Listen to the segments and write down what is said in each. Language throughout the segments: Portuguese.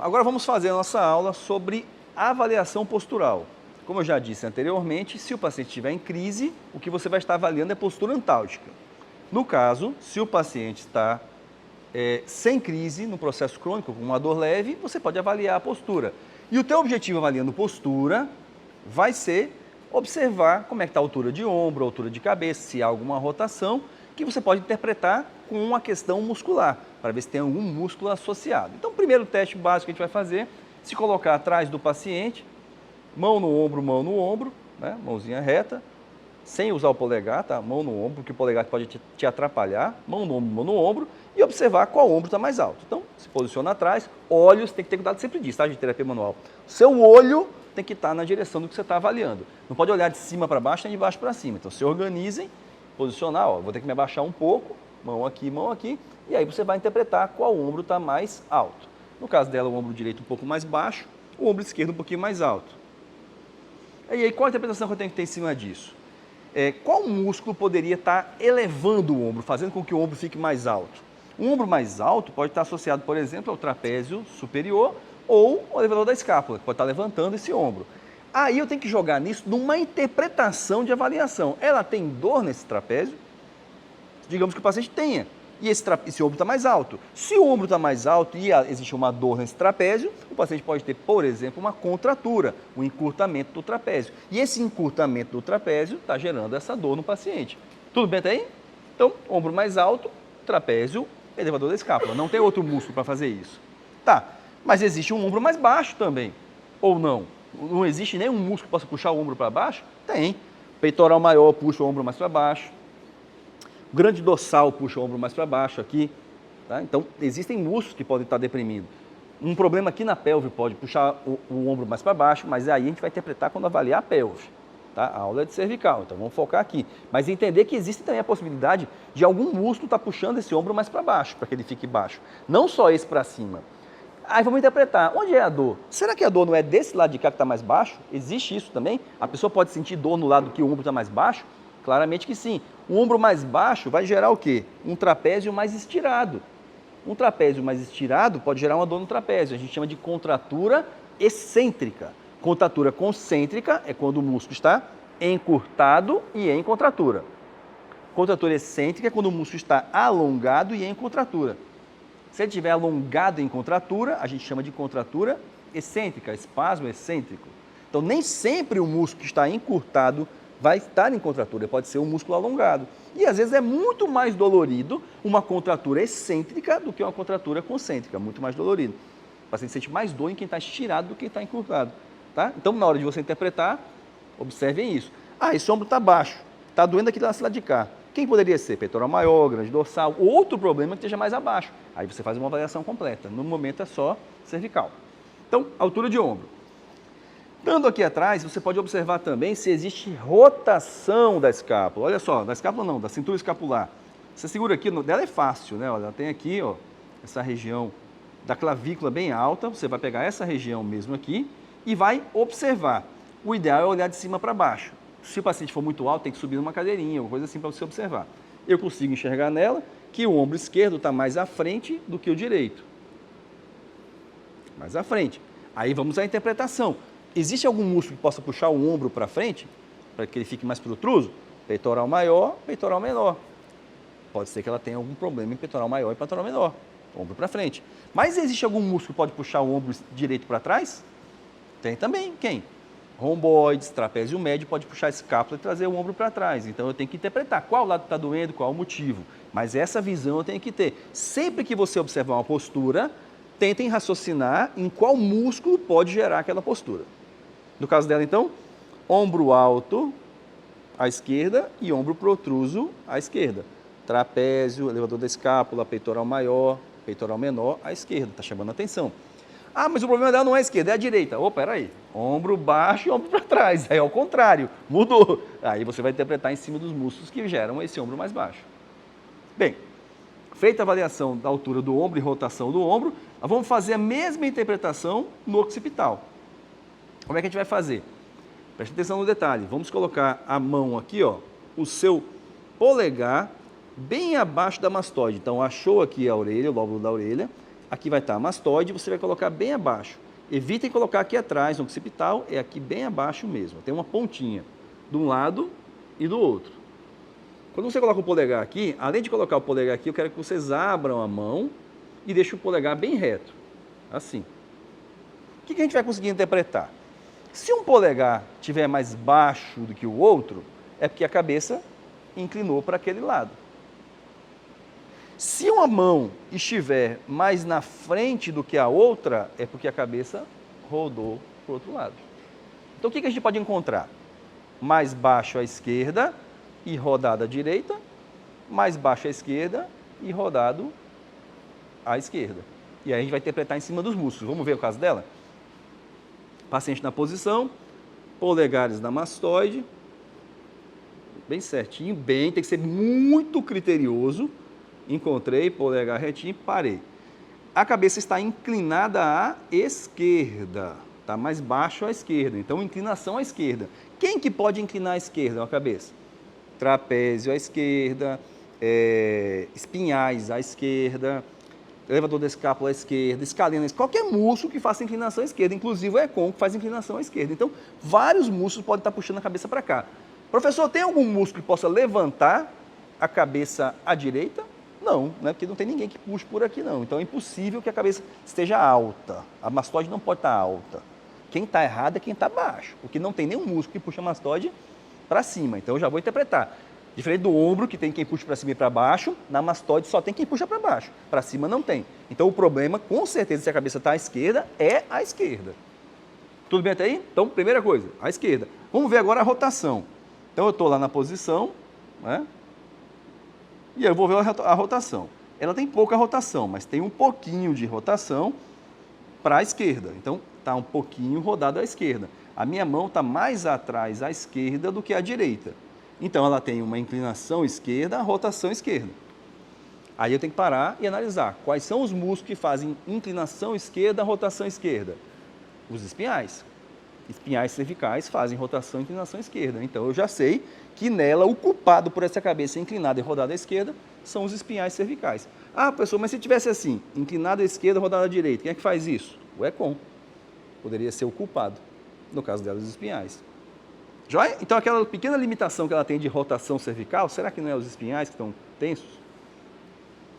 agora vamos fazer a nossa aula sobre avaliação postural. Como eu já disse anteriormente, se o paciente estiver em crise, o que você vai estar avaliando é postura antálgica. No caso, se o paciente está sem crise, no processo crônico, com uma dor leve, você pode avaliar a postura. E o teu objetivo avaliando postura vai ser observar como é que está a altura de ombro, a altura de cabeça, se há alguma rotação, que você pode interpretar com uma questão muscular, para ver se tem algum músculo associado. Então, o primeiro teste básico que a gente vai fazer, se colocar atrás do paciente, mão no ombro, né? Mãozinha reta, sem usar o polegar, tá? Mão no ombro, porque o polegar pode te atrapalhar, mão no ombro, e observar qual ombro está mais alto. Então, se posiciona atrás, olhos, tem que ter cuidado sempre disso, tá? De terapia manual. Seu olho tem que estar na direção do que você está avaliando. Não pode olhar de cima para baixo, nem de baixo para cima. Então, se organizem, posicionar, ó, vou ter que me abaixar um pouco, mão aqui, e aí você vai interpretar qual ombro está mais alto. No caso dela, o ombro direito um pouco mais baixo, o ombro esquerdo um pouquinho mais alto. E aí, qual a interpretação que eu tenho que ter em cima disso? Qual músculo poderia estar elevando o ombro, fazendo com que o ombro fique mais alto? Um ombro mais alto pode estar associado, por exemplo, ao trapézio superior ou ao elevador da escápula, que pode estar levantando esse ombro. Aí eu tenho que jogar nisso numa interpretação de avaliação. Ela tem dor nesse trapézio? Digamos que o paciente tenha. E esse ombro está mais alto. Se o ombro está mais alto e existe uma dor nesse trapézio, o paciente pode ter, por exemplo, uma contratura, um encurtamento do trapézio. E esse encurtamento do trapézio está gerando essa dor no paciente. Tudo bem até aí? Então, ombro mais alto, trapézio, elevador da escápula. Não tem outro músculo para fazer isso. Tá, mas existe um ombro mais baixo também. Ou não? Não existe nenhum músculo que possa puxar o ombro para baixo? Tem. Peitoral maior puxa o ombro mais para baixo. O grande dorsal puxa o ombro mais para baixo aqui. Tá? Então, existem músculos que podem estar deprimindo. Um problema aqui na pelve pode puxar o ombro mais para baixo, mas aí a gente vai interpretar quando avaliar a pelve. Tá? A aula é de cervical, então vamos focar aqui. Mas entender que existe também a possibilidade de algum músculo estar puxando esse ombro mais para baixo, para que ele fique baixo. Não só esse para cima. Aí vamos interpretar, onde é a dor? Será que a dor não é desse lado de cá que está mais baixo? Existe isso também? A pessoa pode sentir dor no lado que o ombro está mais baixo? Claramente que sim. O ombro mais baixo vai gerar o quê? Um trapézio mais estirado. Um trapézio mais estirado pode gerar uma dor no trapézio. A gente chama de contratura excêntrica. Contratura concêntrica é quando o músculo está encurtado e em contratura. Contratura excêntrica é quando o músculo está alongado e em contratura. Se ele estiver alongado em contratura, a gente chama de contratura excêntrica, espasmo excêntrico. Então, nem sempre o músculo que está encurtado vai estar em contratura, pode ser um músculo alongado. E às vezes é muito mais dolorido uma contratura excêntrica do que uma contratura concêntrica, muito mais dolorido. O paciente sente mais dor em quem está estirado do que quem está encurtado. Tá? Então, na hora de você interpretar, observem isso. Ah, esse ombro está baixo, está doendo aqui desse lado de cá. Quem poderia ser? Peitoral maior, grande dorsal, outro problema que esteja mais abaixo. Aí você faz uma avaliação completa. No momento é só cervical. Então, altura de ombro. Dando aqui atrás, você pode observar também se existe rotação da escápula. Olha só, da escápula não, da cintura escapular. Você segura aqui, dela é fácil, né? Olha, ela tem aqui, ó, essa região da clavícula bem alta. Você vai pegar essa região mesmo aqui e vai observar. O ideal é olhar de cima para baixo. Se o paciente for muito alto, tem que subir numa cadeirinha, alguma coisa assim para você observar. Eu consigo enxergar nela que o ombro esquerdo está mais à frente do que o direito. Mais à frente. Aí vamos à interpretação. Existe algum músculo que possa puxar o ombro para frente, para que ele fique mais protruso? Peitoral maior, peitoral menor. Pode ser que ela tenha algum problema em peitoral maior e peitoral menor. Ombro para frente. Mas existe algum músculo que pode puxar o ombro direito para trás? Tem também. Quem? Romboides, trapézio médio, pode puxar a escápula e trazer o ombro para trás. Então eu tenho que interpretar qual lado está doendo, qual o motivo. Mas essa visão eu tenho que ter. Sempre que você observar uma postura, tentem raciocinar em qual músculo pode gerar aquela postura. No caso dela, então, ombro alto à esquerda e ombro protruso à esquerda. Trapézio, elevador da escápula, peitoral maior, peitoral menor à esquerda. Está chamando a atenção. Ah, mas o problema dela não é a esquerda, é a direita. Opa, peraí. Ombro baixo e ombro para trás. Aí é o contrário, mudou. Aí você vai interpretar em cima dos músculos que geram esse ombro mais baixo. Bem, feita a avaliação da altura do ombro e rotação do ombro, nós vamos fazer a mesma interpretação no occipital. Como é que a gente vai fazer? Preste atenção no detalhe. Vamos colocar a mão aqui, ó, o seu polegar bem abaixo da mastoide. Então, achou aqui a orelha, o lóbulo da orelha. Aqui vai estar a mastoide, você vai colocar bem abaixo. Evitem colocar aqui atrás, no occipital, é aqui bem abaixo mesmo. Tem uma pontinha de um lado e do outro. Quando você coloca o polegar aqui, além de colocar o polegar aqui, eu quero que vocês abram a mão e deixem o polegar bem reto. Assim. O que a gente vai conseguir interpretar? Se um polegar estiver mais baixo do que o outro, é porque a cabeça inclinou para aquele lado. Se uma mão estiver mais na frente do que a outra, é porque a cabeça rodou para o outro lado. Então, o que a gente pode encontrar? Mais baixo à esquerda e rodado à direita, mais baixo à esquerda e rodado à esquerda. E aí a gente vai interpretar em cima dos músculos. Vamos ver o caso dela? Paciente na posição, polegares na mastoide, bem certinho, bem, tem que ser muito criterioso. Encontrei, polegar retinho, parei. A cabeça está inclinada à esquerda, está mais baixo à esquerda, então inclinação à esquerda. Quem que pode inclinar à esquerda a cabeça? Trapézio à esquerda, espinhais à esquerda, elevador da escápula à esquerda, escalena, qualquer músculo que faça inclinação à esquerda, inclusive o ECOM que faz inclinação à esquerda. Então, vários músculos podem estar puxando a cabeça para cá. Professor, tem algum músculo que possa levantar a cabeça à direita? Não, né? Porque não tem ninguém que puxe por aqui não. Então é impossível que a cabeça esteja alta. A mastoide não pode estar alta. Quem está errado é quem está baixo, porque não tem nenhum músculo que puxa a mastoide para cima. Então eu já vou interpretar. Diferente do ombro, que tem quem puxa para cima e para baixo, na mastoide só tem quem puxa para baixo. Para cima não tem. Então o problema, com certeza, se a cabeça está à esquerda, é à esquerda. Tudo bem até aí? Então, primeira coisa, à esquerda. Vamos ver agora a rotação. Então eu estou lá na posição, né? E eu vou ver a rotação. Ela tem pouca rotação, mas tem um pouquinho de rotação para a esquerda. Então, está um pouquinho rodado à esquerda. A minha mão está mais atrás à esquerda do que à direita. Então, ela tem uma inclinação esquerda, rotação esquerda. Aí eu tenho que parar e analisar quais são os músculos que fazem inclinação esquerda, rotação esquerda. Os espinhais. Espinhais cervicais fazem rotação e inclinação esquerda. Então, eu já sei que nela, o culpado por essa cabeça inclinada e rodada à esquerda são os espinhais cervicais. Ah, professor, mas se tivesse assim, inclinada à esquerda, rodada à direita, quem é que faz isso? O ECOM. Poderia ser o culpado. No caso dela, os espinhais. Joia? Então, aquela pequena limitação que ela tem de rotação cervical, será que não é os espinhais que estão tensos?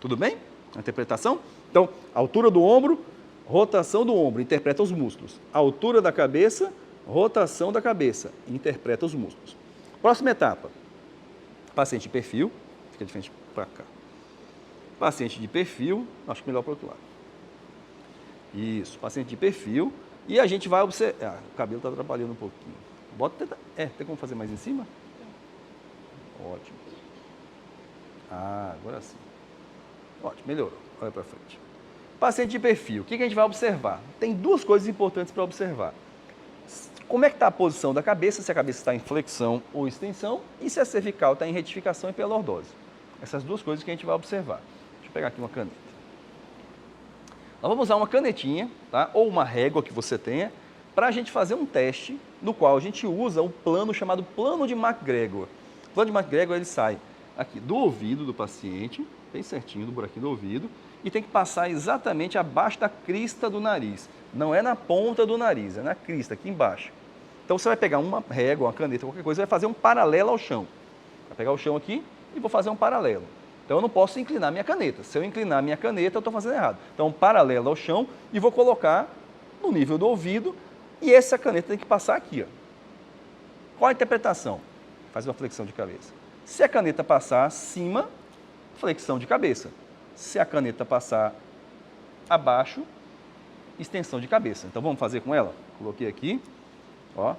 Tudo bem? A interpretação? Então, altura do ombro, rotação do ombro, interpreta os músculos. Altura da cabeça, rotação da cabeça, interpreta os músculos. Próxima etapa. Paciente de perfil, fica de frente para cá. Paciente de perfil, acho que melhor para o outro lado. Isso, paciente de perfil. E a gente vai observar. O cabelo está atrapalhando um pouquinho. Bota, tem como fazer mais em cima? Ótimo. Ah, agora sim. Ótimo, melhorou. Olha para frente. Paciente de perfil, o que a gente vai observar? Tem duas coisas importantes para observar. Como é que está a posição da cabeça, se a cabeça está em flexão ou extensão, e se a cervical está em retificação e pela lordose. Essas duas coisas que a gente vai observar. Deixa eu pegar aqui uma caneta. Nós vamos usar uma canetinha, tá? Ou uma régua que você tenha, para a gente fazer um teste, no qual a gente usa um plano chamado plano de McGregor. O plano de McGregor, ele sai aqui do ouvido do paciente, bem certinho, do buraquinho do ouvido, e tem que passar exatamente abaixo da crista do nariz. Não é na ponta do nariz, é na crista, aqui embaixo. Então você vai pegar uma régua, uma caneta, qualquer coisa, e vai fazer um paralelo ao chão. Vai pegar o chão aqui e vou fazer um paralelo. Então eu não posso inclinar minha caneta. Se eu inclinar minha caneta, eu estou fazendo errado. Então um paralelo ao chão e vou colocar no nível do ouvido e essa caneta tem que passar aqui. Ó. Qual a interpretação? Faz uma flexão de cabeça. Se a caneta passar acima, flexão de cabeça. Se a caneta passar abaixo, extensão de cabeça. Então vamos fazer com ela? Coloquei aqui, ó.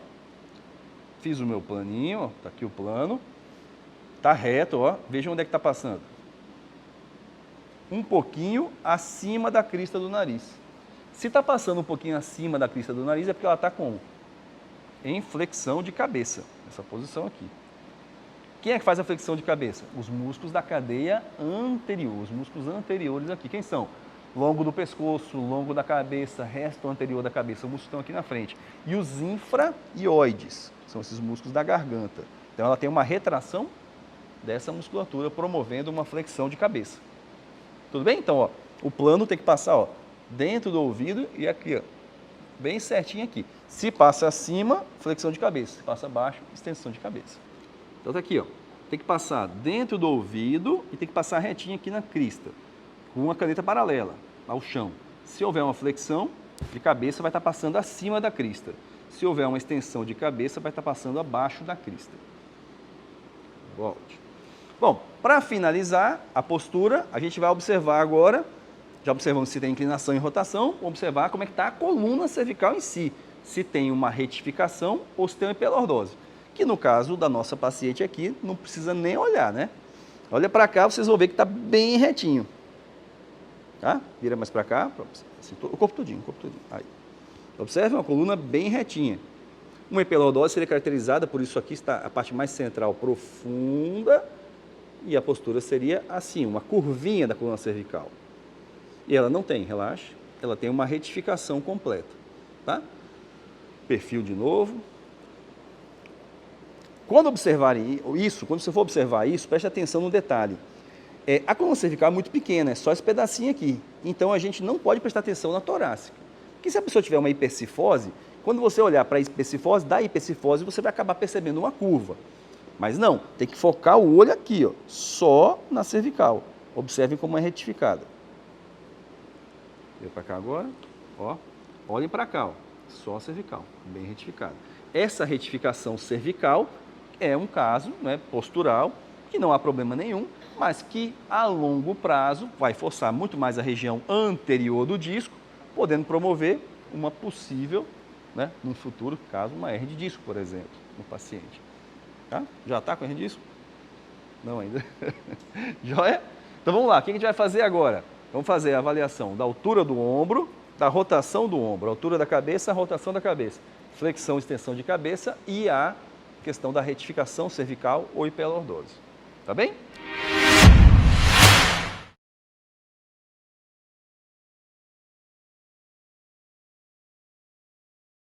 Fiz o meu planinho, ó. Tá aqui o plano. Tá reto, ó. Veja onde é que está passando. Um pouquinho acima da crista do nariz. Se está passando um pouquinho acima da crista do nariz, é porque ela está com em flexão de cabeça. Essa posição aqui. Quem é que faz a flexão de cabeça? Os músculos da cadeia anterior, os músculos anteriores aqui. Quem são? Longo do pescoço, longo da cabeça, resto anterior da cabeça. Os músculos estão aqui na frente. E os infraioides, são esses músculos da garganta. Então ela tem uma retração dessa musculatura, promovendo uma flexão de cabeça. Tudo bem? Então, ó, o plano tem que passar, ó, dentro do ouvido e aqui, ó, bem certinho aqui. Se passa acima, flexão de cabeça. Se passa abaixo, extensão de cabeça. Então tá aqui, ó. Tem que passar dentro do ouvido e tem que passar retinho aqui na crista, com uma caneta paralela ao chão. Se houver uma flexão de cabeça, vai estar passando acima da crista. Se houver uma extensão de cabeça, vai estar passando abaixo da crista. Volte. Bom, para finalizar a postura, a gente vai observar agora, já observamos se tem inclinação e rotação, vamos observar como é que está a coluna cervical em si, se tem uma retificação ou se tem uma hiperlordose. Que no caso da nossa paciente aqui, não precisa nem olhar, né? Olha para cá, vocês vão ver que está bem retinho. Tá? Vira mais para cá, assim, o corpo todinho, Aí. Observe uma coluna bem retinha. Uma hiperlordose seria caracterizada por isso aqui, está a parte mais central profunda, e a postura seria assim, uma curvinha da coluna cervical. E ela não tem, relaxe, ela tem uma retificação completa, tá? Perfil de novo. Quando observarem isso, quando você for observar isso, preste atenção no detalhe. A coluna cervical é muito pequena, é só esse pedacinho aqui. Então a gente não pode prestar atenção na torácica. Porque se a pessoa tiver uma hipercifose, quando você olhar para a hipercifose, da hipercifose você vai acabar percebendo uma curva. Mas não, tem que focar o olho aqui, ó, só na cervical. Observem como é retificada. Vem para cá agora, ó. Olhem para cá, ó, só a cervical, bem retificada. Essa retificação cervical é um caso, né, postural, que não há problema nenhum, mas que a longo prazo vai forçar muito mais a região anterior do disco, podendo promover uma possível, né, no futuro, caso, uma hernia de disco, por exemplo, no paciente. Tá? Já está com hernia de disco? Não ainda. Joia? Então vamos lá, o que a gente vai fazer agora? Vamos fazer a avaliação da altura do ombro, da rotação do ombro, altura da cabeça, rotação da cabeça, flexão e extensão de cabeça e a questão da retificação cervical ou hiperlordose. Tá bem?